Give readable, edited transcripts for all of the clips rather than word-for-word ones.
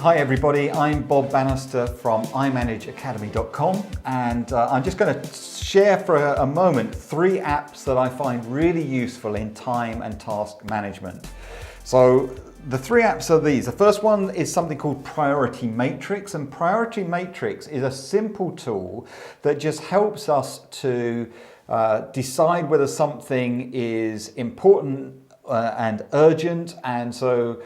Hi everybody, I'm Bob Bannister from iManageAcademy.com, and I'm just going to share for a moment 3 apps that I find really useful in time and task management. So the 3 apps are these. The first one is something called Priority Matrix, and Priority Matrix is a simple tool that just helps us to decide whether something is important and urgent, and so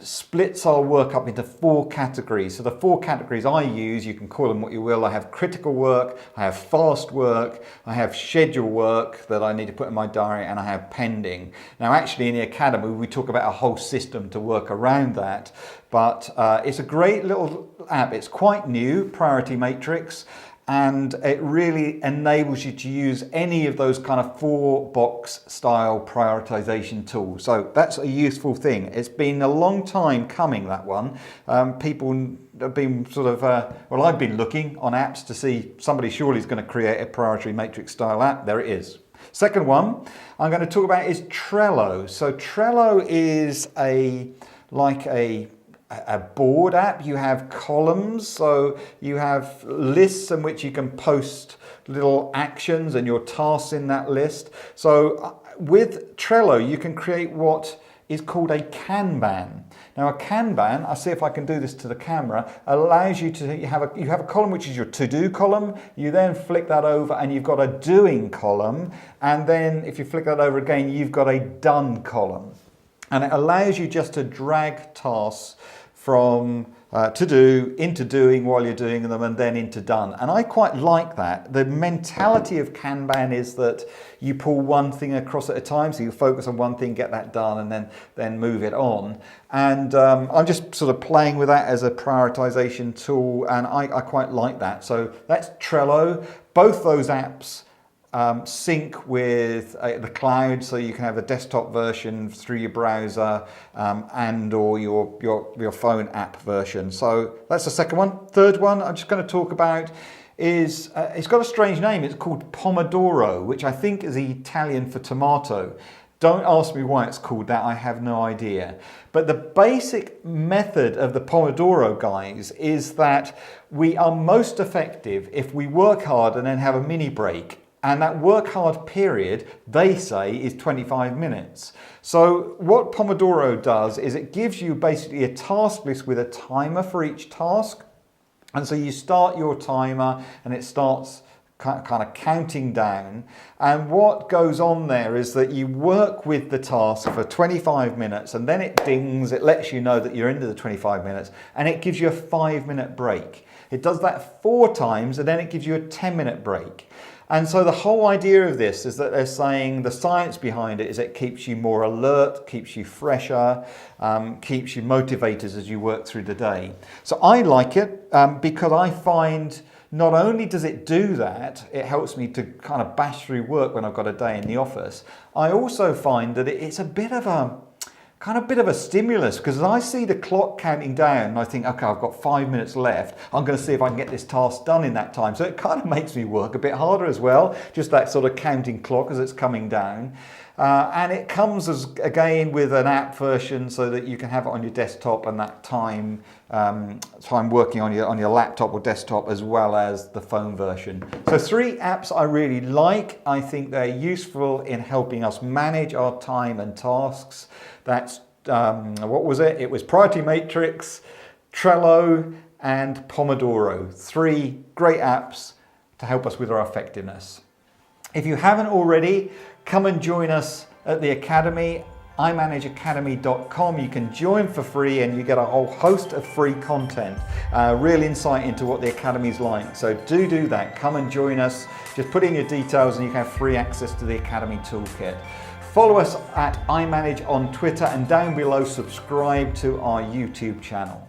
splits our work up into 4 categories. So the 4 categories I use, you can call them what you will. I have critical work, I have fast work, I have schedule work that I need to put in my diary, and I have pending. Now actually in the Academy we talk about a whole system to work around that, but it's a great little app. It's quite new, Priority Matrix, and it really enables you to use any of those kind of 4-box style prioritization tools. So that's a useful thing. It's been a long time coming, that one. People have been sort of, well, I've been looking on apps to see somebody surely is going to create a Priority Matrix style app. There it is. Second one I'm going to talk about is Trello. So Trello is like a board app. You have columns, so you have lists in which you can post little actions and your tasks in that list. So with Trello you can create what is called a Kanban. Now a Kanban, I'll see if I can do this to the camera, allows you to have a column which is your to-do column. You then flick that over and you've got a doing column, and then if you flick that over again you've got a done column. And it allows you just to drag tasks from to do into doing while you're doing them, and then into done. And I quite like that. The mentality of Kanban is that you pull one thing across at a time, so you focus on one thing, get that done, and then move it on. And I'm just sort of playing with that as a prioritization tool, and I quite like that. So that's Trello. Both those apps sync with the cloud, so you can have a desktop version through your browser and or your phone app version. So that's the second one. Third one I'm just going to talk about is it's got a strange name. It's called Pomodoro, which I think is Italian for tomato. Don't ask me why it's called that, I have no idea. But the basic method of the Pomodoro, guys, is that we are most effective if we work hard and then have a mini break. And that work hard period, they say, is 25 minutes. So what Pomodoro does is it gives you basically a task list with a timer for each task. And so you start your timer and it starts kind of counting down. And what goes on there is that you work with the task for 25 minutes and then it dings, it lets you know that you're into the 25 minutes, and it gives you a 5-minute break. It does that 4 times and then it gives you a 10-minute break. And so the whole idea of this is that they're saying the science behind it is it keeps you more alert, keeps you fresher, keeps you motivated as you work through the day. So I like it because I find not only does it do that, it helps me to kind of bash through work when I've got a day in the office. I also find that it's a bit of a stimulus, because as I see the clock counting down, I think, okay, I've got 5 minutes left. I'm going to see if I can get this task done in that time. So it kind of makes me work a bit harder as well, just that sort of counting clock as it's coming down. And it comes again with an app version so that you can have it on your desktop and that time working on your laptop or desktop, as well as the phone version. So 3 apps I really like. I think they're useful in helping us manage our time and tasks. That's, what was it? It was Priority Matrix, Trello, and Pomodoro. 3 great apps to help us with our effectiveness. If you haven't already, come and join us at the Academy, iManageAcademy.com. You can join for free and you get a whole host of free content, real insight into what the Academy's like. So do that, come and join us. Just put in your details and you can have free access to the Academy Toolkit. Follow us at iManage on Twitter, and down below subscribe to our YouTube channel.